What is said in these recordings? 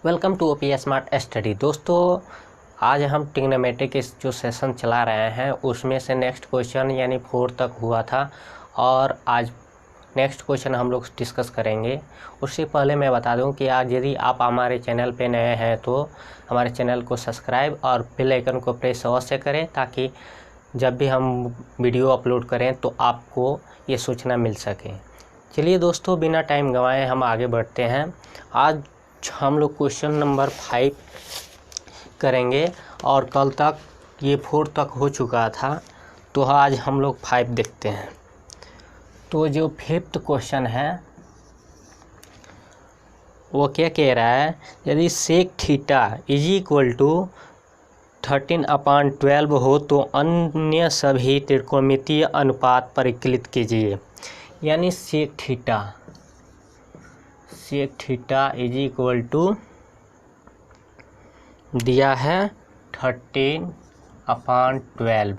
Welcome to OP Smart Study. दोस्तों, आज हम ट्रिग्नोमेट्री के जो सेशन चला रहे हैं उसमें से नेक्स्ट क्वेश्चन यानी 4 तक हुआ था और आज नेक्स्ट क्वेश्चन हम लोग डिस्कस करेंगे। उससे पहले मैं बता दूं कि आज यदि आप हमारे चैनल पे नए हैं तो हमारे चैनल को सब्सक्राइब और बेल आइकन को प्रेस अवश्य करें ताकि जब भी हम वीडियो अपलोड करें तो आपको ये सूचना मिल सके। चलिए दोस्तों, बिना टाइम गंवाए हम आगे बढ़ते हैं। आज हम लोग क्वेश्चन नंबर 5 करेंगे और कल तक ये 4 तक हो चुका था, तो आज हम लोग 5 देखते हैं। तो जो 5th क्वेश्चन है वो क्या कह रहा है, यदि sec theta is equal to 13/12 हो तो अन्य सभी त्रिकोणमितीय अनुपात परिकलित कीजिए। यानी sec theta is equal to दिया है 13/12,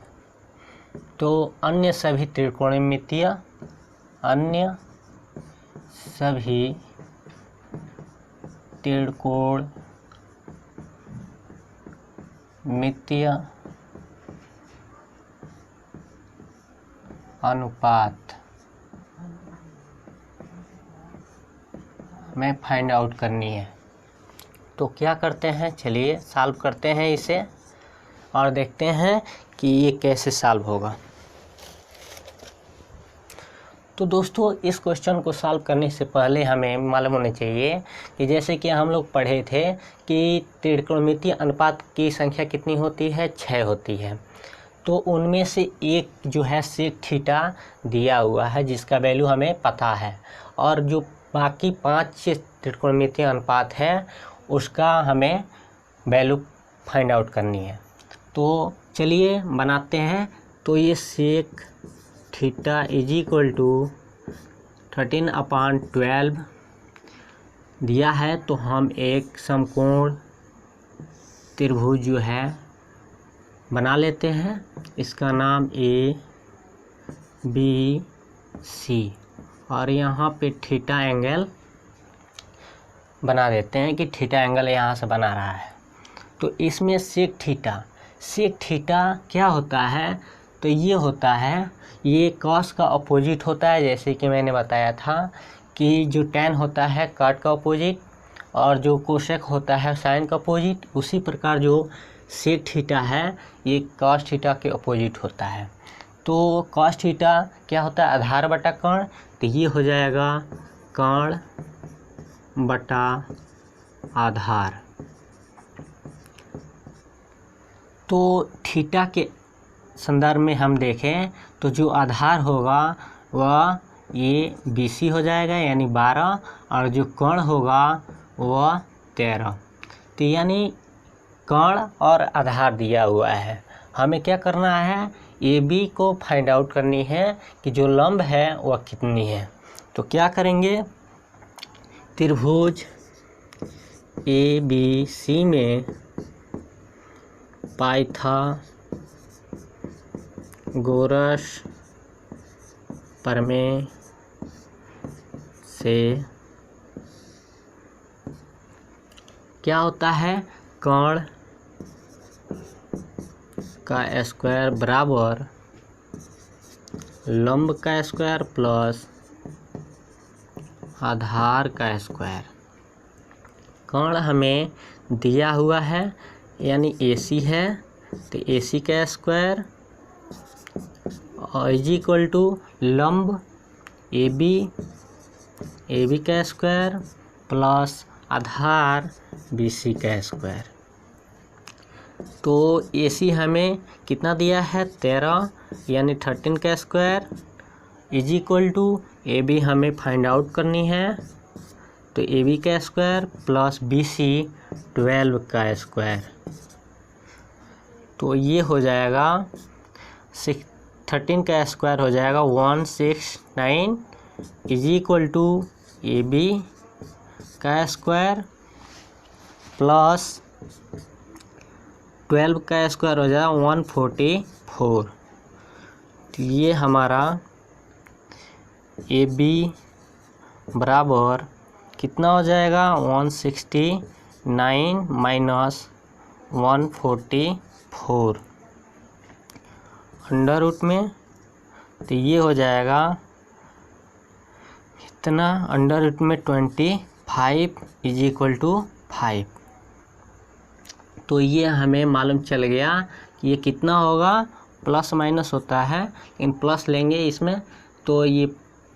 तो अन्य सभी त्रिकोणमितीय अनुपात में फाइंड आउट करनी है। तो क्या करते हैं, चलिए सॉल्व करते हैं इसे और देखते हैं कि ये कैसे सॉल्व होगा। तो दोस्तों, इस क्वेश्चन को सॉल्व करने से पहले हमें मालूम होना चाहिए कि जैसे कि हम लोग पढ़े थे कि त्रिकोणमितीय अनुपात की संख्या कितनी होती है, 6 होती है। तो उनमें से एक जो है सेक थीटा दिया हुआ है जिसका वैल्यू हमें पता है, और जो बाकी 5 त्रिकोणमितीय अनुपात है उसका हमें वैल्यू फाइंड आउट करनी है। तो चलिए बनाते हैं। तो ये sec theta is equal to 13/12 दिया है, तो हम एक समकोण त्रिभुज जो है बना लेते हैं। इसका नाम ABC और यहाँ पे थीटा एंगल बना देते हैं कि थीटा एंगल यहाँ से बना रहा है। तो इसमें सेक थीटा क्या होता है, तो ये होता है, ये कॉस का अपोजिट होता है। जैसे कि मैंने बताया था कि जो टैन होता है कॉट का अपोजिट और जो कोसेक होता है साइन का अपोजिट, उसी प्रकार जो सेक थीटा है ये कॉस थीटा के अपोजिट होता है। तो कॉस थीटा क्या होता है, आधार बटा कर्ण, तो ये हो जाएगा कर्ण बटा आधार। तो थीटा के संदर्भ में हम देखें तो जो आधार होगा वह ये BC हो जाएगा यानी 12, और जो कर्ण होगा वह 13। तो यानी कर्ण और आधार दिया हुआ है, हमें क्या करना है, AB को फाइंड आउट करनी है कि जो लंब है वह कितनी है। तो क्या करेंगे, त्रिभुज ABC में पाइथागोरस प्रमेय से क्या होता है, कर्ण का स्क्वायर बराबर लंब का स्क्वायर प्लस आधार का स्क्वायर। कर्ण हमें दिया हुआ है यानी AC है, तो AC का स्क्वायर और इज इक्वल टू लंब AB का स्क्वायर प्लस आधार BC का स्क्वायर। तो AC हमें कितना दिया है, 13 यानी 13 का square is equal to AB हमें फाइंड आउट करनी है, तो AB का स्क्वायर प्लस BC 12 का स्क्वायर। तो ये हो जाएगा 13 का स्क्वायर हो जाएगा 169 इज इक्वल टू AB का स्क्वायर प्लस 12 का स्क्वायर हो जाएगा 144। तो ये हमारा AB बराबर कितना हो जाएगा 169 9 माइनस 144 अंडर रूट में, तो ये हो जाएगा कितना, अंडर रूट में 25 इज इक्वल टू 5। तो ये हमें मालूम चल गया कि ये कितना होगा, प्लस माइनस होता है लेकिन प्लस लेंगे इसमें, तो ये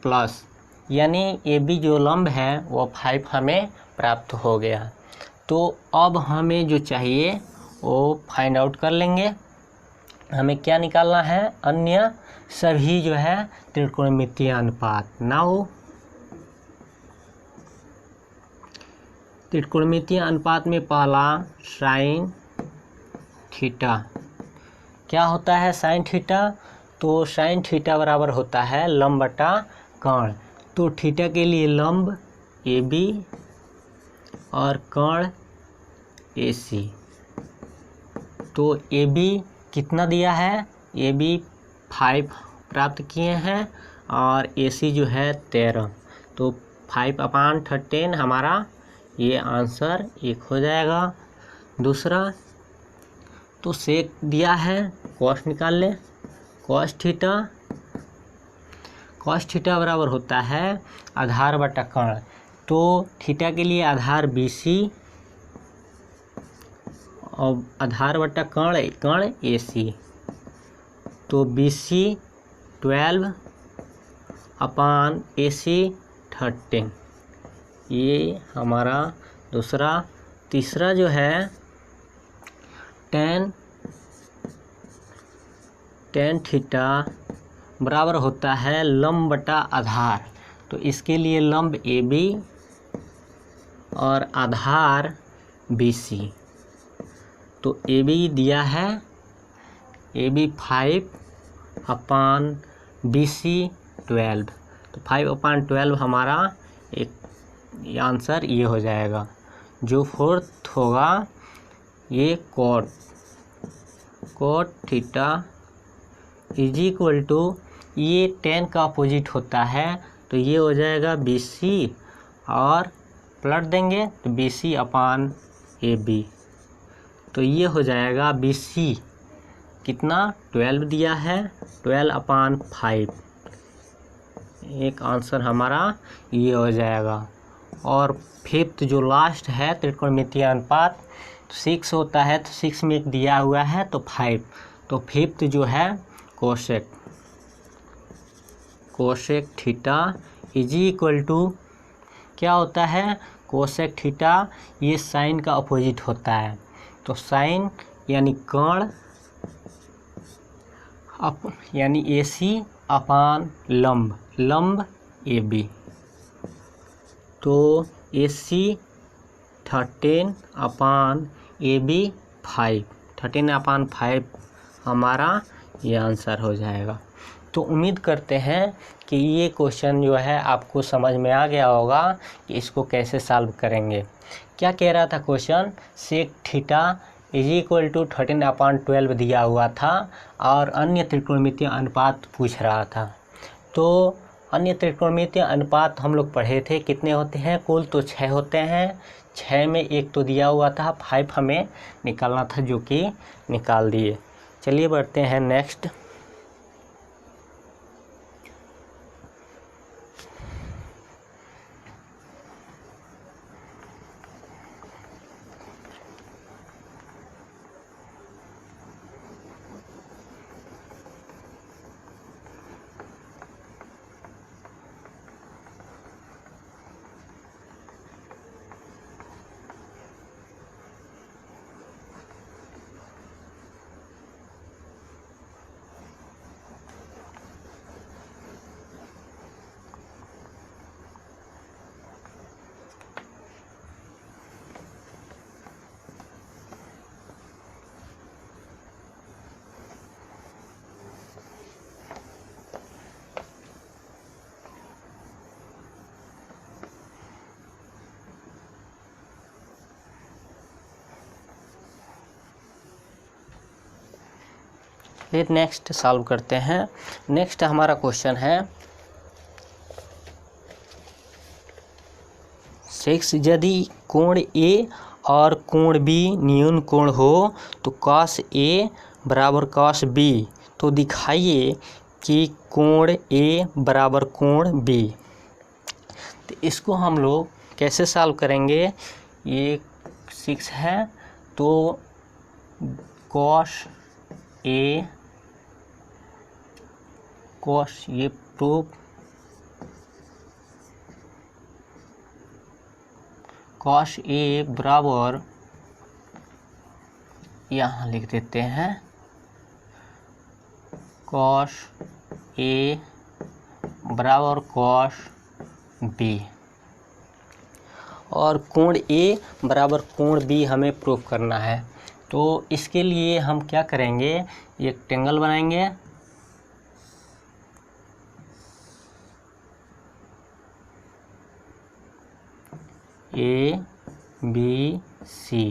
प्लस, यानी ए बी जो लंब है वो 5 हमें प्राप्त हो गया। तो अब हमें जो चाहिए वो फाइंड आउट कर लेंगे। हमें क्या निकालना है, अन्य सभी जो है त्रिकोणमितीय अनुपात। नाउ त्रिकोणमितीय अनुपात में पहला साइन थीटा, क्या होता है साइन थीटा, तो साइन थीटा बराबर होता है लंब बटा कर्ण। तो थीटा के लिए लंब ए बी और कर्ण ए सी। तो ए बी कितना दिया है, ए बी 5 प्राप्त किए हैं और ए सी जो है 13। तो 5/13 हमारा ये आंसर 1 हो जाएगा। दूसरा, तो सेक दिया है, कॉस निकाल ले, कॉस थीटा बराबर होता है आधार बटा कर्ण। तो थीटा के लिए आधार बी सी और आधार बटा कर्ण ए सी। तो बी सी 12/AC 13, ये हमारा दूसरा। तीसरा जो है tan थीटा बराबर होता है लंब बटा आधार। तो इसके लिए लंब ए बी और आधार बी सी। तो ए बी दिया है, ए बी 5/BC 12। तो 5/12 हमारा एक आंसर ये हो जाएगा। जो फोर्थ होगा ये cot theta is equal to, ये tan का अपोजिट होता है तो ये हो जाएगा BC और पलट देंगे तो BC/AB। तो ये हो जाएगा BC कितना 12 दिया है, 12/5। एक आंसर हमारा ये हो जाएगा। और फिफ्थ जो लास्ट है त्रिकोणमितीय अनुपात 6 होता है, तो 6 में एक दिया हुआ है तो 5। तो फिफ्थ जो है cosec theta is equal to, क्या होता है कोसेक थीटा, ये साइन का अपोजिट होता है। तो साइन यानी कर्ण यानी AC अपान लंब AB। तो AC 13/AB 5, 13/5 हमारा ये आंसर हो जाएगा। तो उम्मीद करते हैं कि ये क्वेश्चन जो है आपको समझ में आ गया होगा कि इसको कैसे सॉल्व करेंगे। क्या कह रहा था question, sec theta is equal to 13/12 दिया हुआ था और अन्य त्रिकोणमितीय अनुपात पूछ रहा था। तो अन्य त्रिकोणमितीय अनुपात हम लोग पढ़े थे, कितने होते हैं कुल, तो 6 होते हैं। 6 में एक तो दिया हुआ था 5 हमें निकालना था, जो कि निकाल दिए। चलिए बढ़ते हैं नेक्स्ट। फिर नेक्स्ट सॉल्व करते हैं। नेक्स्ट हमारा क्वेश्चन है 6, यदि कोण A और कोण बी न्यून कोण हो तो कॉस ए बराबर कॉस बी। तो दिखाइए कि कोण ए बराबर कोण बी। तो इसको हम लोग कैसे सॉल्व करेंगे? ये 6 है तो कॉस ए कॉस ये प्रूफ कॉस ए बराबर यहाँ लिख देते हैं कॉस ए बराबर कॉस बी और कोण ए बराबर कोण बी हमें प्रूव करना है। तो इसके लिए हम क्या करेंगे? एक ट्रायंगल बनाएंगे। ए बी सी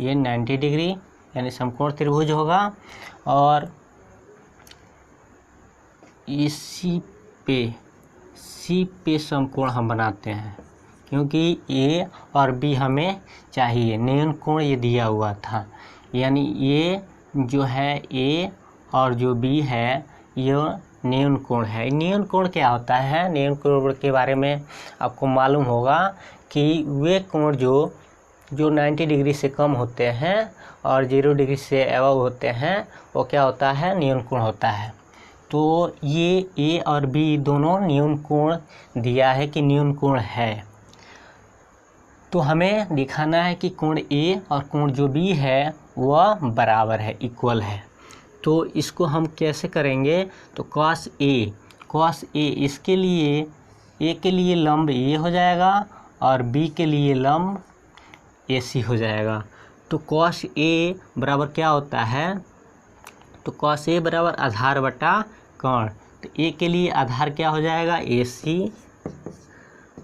ये 90 डिग्री यानी समकोण त्रिभुज होगा और इसी सी पे समकोण हम बनाते हैं क्योंकि ए और बी हमें चाहिए। न्यून कोण ये दिया हुआ था यानी ये जो है ए और जो बी है ये न्यून कोण है। न्यून कोण क्या होता है? न्यून कोण के बारे में आपको मालूम होगा कि वे कोण जो 90 डिग्री से कम होते हैं और 0 डिग्री से अबव होते हैं वो क्या होता है? न्यून कोण होता है। तो ये ए और बी दोनों न्यून कोण दिया है कि न्यून कोण है। तो हमें दिखाना है कि कोण ए और कोण जो बी है वह बराबर है, इक्वल है। तो इसको हम कैसे करेंगे? तो कॉस ए इसके लिए ए के लिए लंब ए हो जाएगा और बी के लिए लंब ए सी हो जाएगा। तो कॉस ए बराबर क्या होता है? तो कॉस ए बराबर आधार बटा कर्ण। तो ए के लिए आधार क्या हो जाएगा? ए सी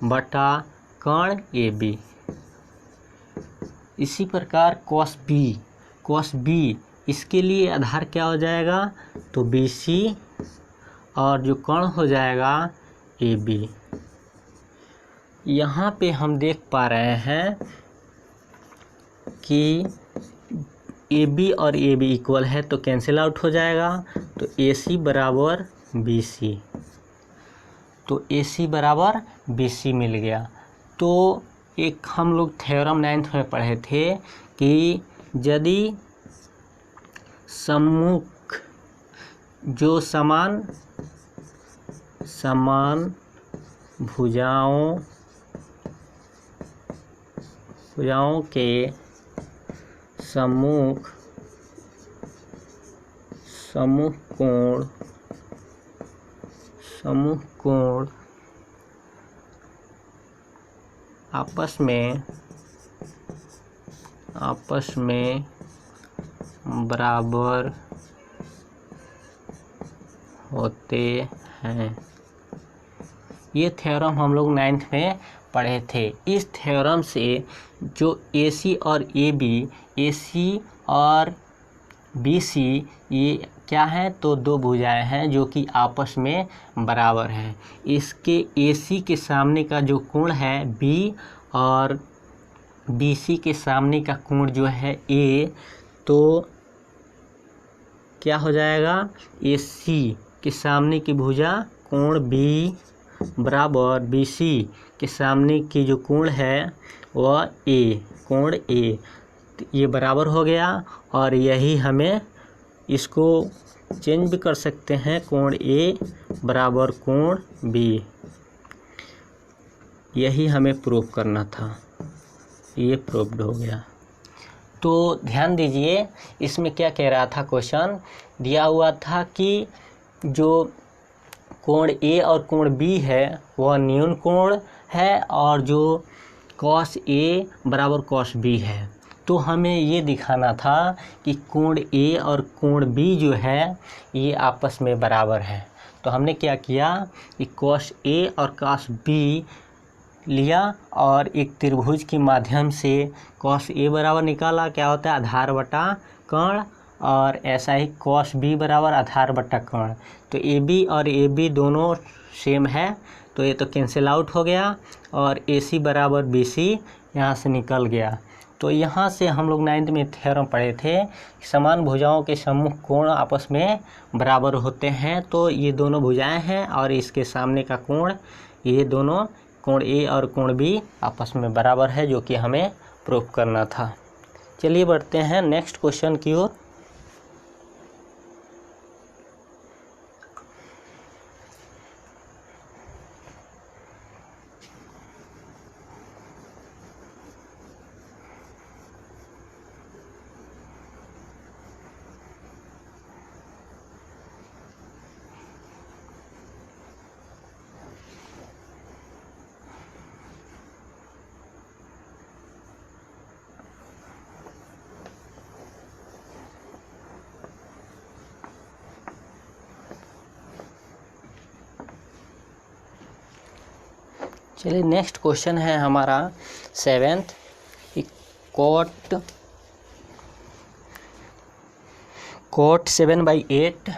बटा कर्ण ए बी। इसी प्रकार कॉस बी इसके लिए आधार क्या हो जाएगा? तो बी सी और जो कर्ण हो जाएगा ए बी। यहाँ पे हम देख पा रहे हैं कि ए बी और ए बी इक्वल है तो कैंसिल आउट हो जाएगा। तो ए सी बराबर बी सी, तो ए सी बराबर बी सी मिल गया। तो एक हम लोग थ्योरम 9th में पढ़े थे कि यदि सम्मुख जो समान भुजाओं के सम्मुख कोण आपस में बराबर होते हैं। ये थ्योरम हम लोग 9th में पढ़े थे। इस थ्योरम से जो AC और AC और BC ये क्या है? तो दो भुजाएं हैं जो कि आपस में बराबर हैं। इसके AC के सामने का जो कोण है B और BC के सामने का कोण जो है A, तो क्या हो जाएगा? AC के सामने की भुजा कोण B बराबर BC के सामने की जो कोण है वह कोण A। ये बराबर हो गया और यही हमें इसको चेंज भी कर सकते हैं, कोण A बराबर कोण B। यही हमें प्रूव करना था, ये प्रूव्ड हो गया। तो ध्यान दीजिए इसमें क्या कह रहा था? क्वेश्चन दिया हुआ था कि जो कोण A और कोण B है वह न्यून कोण है और जो कॉस A बराबर कॉस B है। तो हमें ये दिखाना था कि कोण A और कोण B जो है ये आपस में बराबर है। तो हमने क्या किया कि कॉस A और कॉस B लिया और एक त्रिभुज के माध्यम से कॉस A बराबर निकाला, क्या होता है? आधार बटा कर्ण, और ऐसा ही कॉस B बराबर आधार बटा कर्ण। तो AB और AB दोनों सेम है तो ये तो कैंसिल आउट हो गया और AC बराबर BC यहाँ से निकल गया। तो यहाँ से हम लोग 9th में थ्योरम पढ़े थे, समान भुजाओं के सम्मुख कोण आपस में बराबर होते हैं। तो ये दोनों भुजाएं हैं और इसके सामने का कोण, ये दोनों कोण ए और कोण बी आपस में बराबर है, जो कि हमें प्रूफ करना था। चलिए बढ़ते हैं नेक्स्ट क्वेश्चन की ओर। चलिए नेक्स्ट क्वेश्चन है हमारा 7th, कोट 7/8।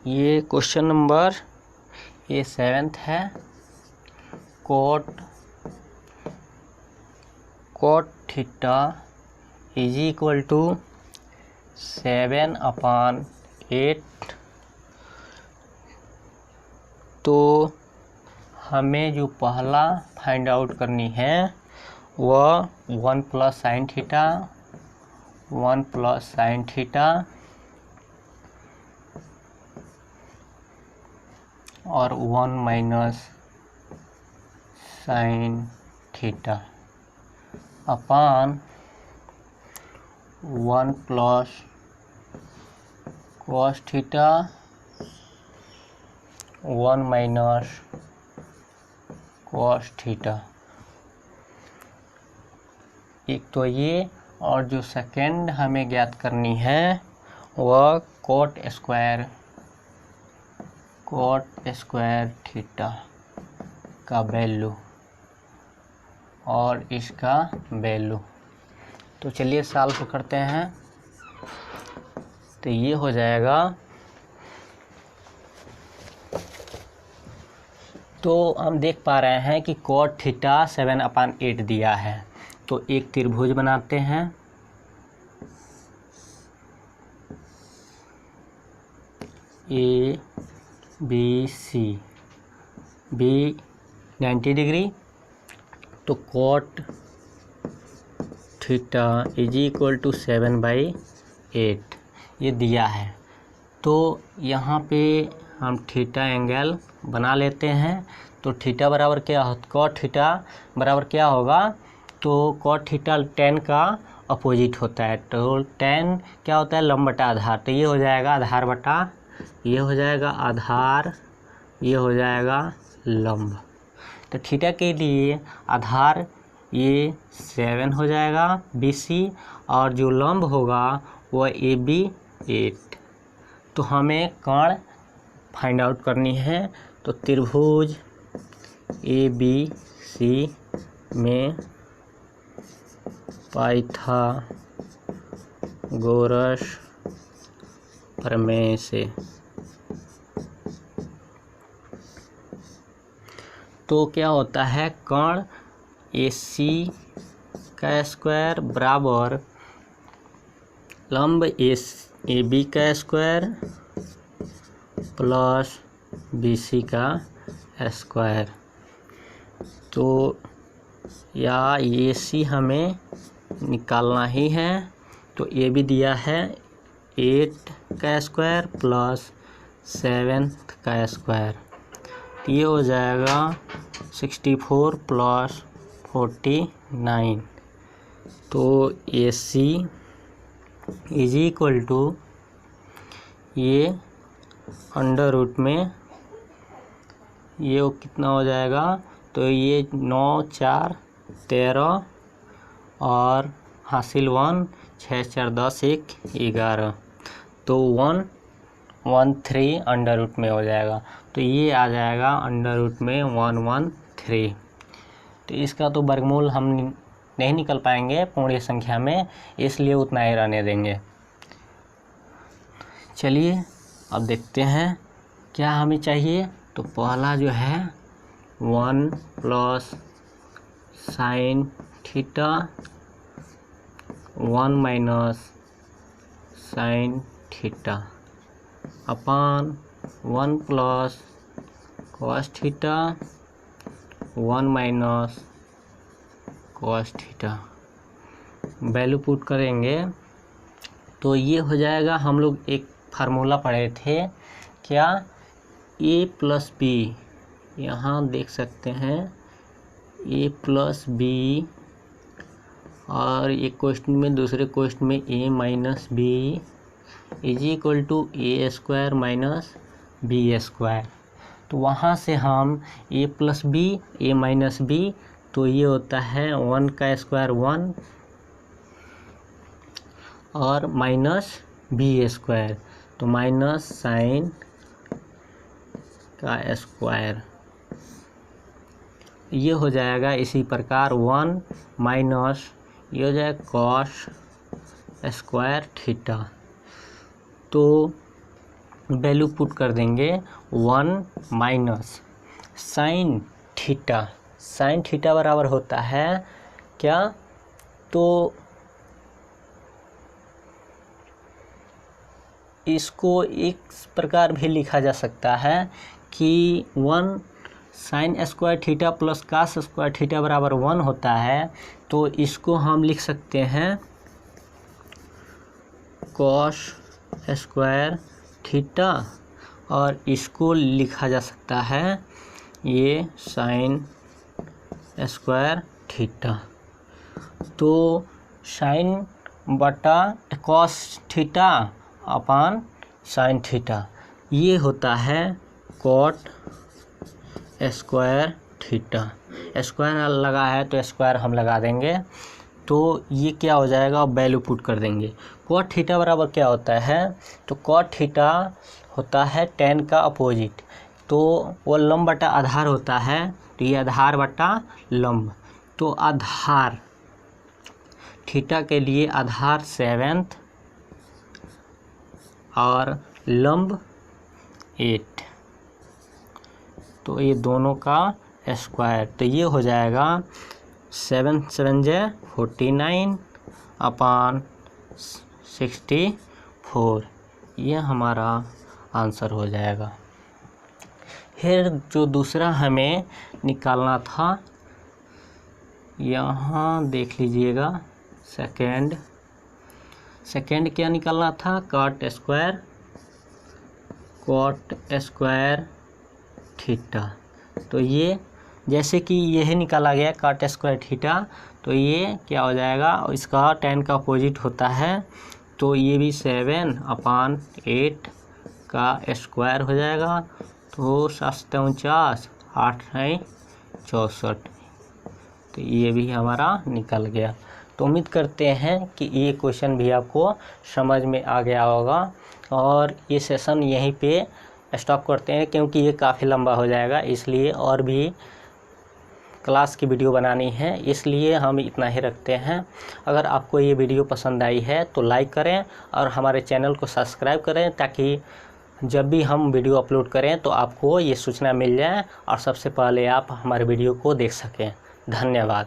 ये क्वेश्चन नंबर 7th है। Cot theta is equal to 7/8। तो हमें जो पहला फाइंड आउट करनी है वह 1 + sin थीटा, 1 + sin थीटा और 1 - sin theta upon 1 + cos theta, 1 - cos theta. एक तो ये, और जो सेकंड हमें ज्ञात करनी है वह कोट स्क्वायर थीटा का वैल्यू और इसका वैल्यू। तो चलिए सॉल्व करते हैं। तो ये हो जाएगा, तो हम देख पा रहे हैं कि कोट थीटा 7/8 दिया है। तो एक त्रिभुज बनाते हैं। ABC, B 90 degree. तो cot theta is equal to 7/8 ये दिया है। तो यहाँ पे हम थीटा एंगल बना लेते हैं। तो थीटा बराबर क्या, कॉट थीटा बराबर क्या होगा, तो कॉट थीटा tan का अपोजिट होता है। तो tan क्या होता है, लंब बटा आधार। तो ये हो जाएगा आधार बटा, ये हो जाएगा आधार, ये हो जाएगा लंब। तो थीटा के लिए आधार ये 7 हो जाएगा BC, और जो लंब होगा वह AB 8। तो हमें कोण फाइंड आउट करनी है। तो त्रिभुज ABC में पाइथागोरस प्रमेय से तो क्या होता है, कोण AC का स्क्वायर बराबर लंब AB का स्क्वायर प्लस BC का स्क्वायर। तो या AC हमें निकालना ही है। तो AB दिया है 8 का स्क्वायर प्लस 7 का स्क्वायर। ये हो जाएगा 64 + 49। तो AC इज इक्वल टू ये अंडर रूट में ये कितना हो जाएगा, तो ये 9 4 13 और हासिल 1 6 4 10 1 11। तो 113 अंडर रूट में हो जाएगा। तो ये आ जाएगा अंडर रूट में 113। तो इसका तो वर्गमूल हम नहीं निकल पाएंगे पूर्ण संख्या में, इसलिए उतना ही रहने देंगे। चलिए अब देखते हैं क्या हमें चाहिए। तो पहला जो है 1 + sin theta 1 minus sine theta upon 1 plus cos theta 1 minus cos theta. Value put करेंगे तो ये हो जाएगा। हम लोग एक फार्मूला पढ़े थे क्या, a प्लस बी, यहाँ देख सकते हैं a प्लस बी, और एक क्वेश्चन में, दूसरे क्वेश्चन में a minus b is equal to a square minus b square. तो वहाँ से हम a plus b, a minus b, तो ये होता है 1 का स्क्वायर 1 और माइनस बी स्क्वायर, तो माइनस साइन का स्क्वायर ये हो जाएगा। इसी प्रकार 1 माइनस ये हो जाएगा कॉस स्क्वायर थीटा। तो वैल्यू पुट कर देंगे 1 minus sine theta. Sine theta बराबर होता है क्या, तो इसको इस प्रकार भी लिखा जा सकता है कि 1 sine square theta plus cos square theta बराबर 1 होता है। तो इसको हम लिख सकते हैं कॉस स्क्वायर थीटा, और इसको लिखा जा सकता है ये साइन स्क्वायर थीटा। तो साइन बटा cos theta upon sine theta ये होता है कॉट स्क्वायर थीटा। स्क्वायर लगा है तो स्क्वायर हम लगा देंगे, तो ये क्या हो जाएगा, वैल्यू पुट कर देंगे। कॉट थीटा बराबर क्या होता है, तो कॉट थीटा होता है tan का अपोजिट, तो वो लंब बटा आधार होता है, तो ये आधार बटा लंब। तो आधार थीटा के लिए आधार 7 और लंब 8, तो ये दोनों का स्क्वायर, तो ये हो जाएगा 7 7 जे 49 अपान 64, ये हमारा आंसर हो जाएगा। फिर जो दूसरा हमें निकालना था, यहाँ देख लीजिएगा, सेकेंड क्या निकालना था, कॉट स्क्वायर थीटा। तो ये जैसे कि यह निकाला गया कॉट स्क्वायर थीटा, तो ये क्या हो जाएगा, इसका tan का अपोजिट होता है, तो ये भी 7 अपान 8 का स्क्वायर हो जाएगा। तो 7 49 8 64, तो ये भी हमारा निकल गया। तो उम्मीद करते हैं कि ये क्वेश्चन भी आपको समझ में आ गया होगा, और ये सेशन यहीं पे स्टॉप करते हैं क्योंकि ये काफ़ी लंबा हो जाएगा, इसलिए और भी क्लास की वीडियो बनानी है, इसलिए हम इतना ही रखते हैं। अगर आपको ये वीडियो पसंद आई है तो लाइक करें और हमारे चैनल को सब्सक्राइब करें, ताकि जब भी हम वीडियो अपलोड करें तो आपको ये सूचना मिल जाए और सबसे पहले आप हमारे वीडियो को देख सकें। धन्यवाद।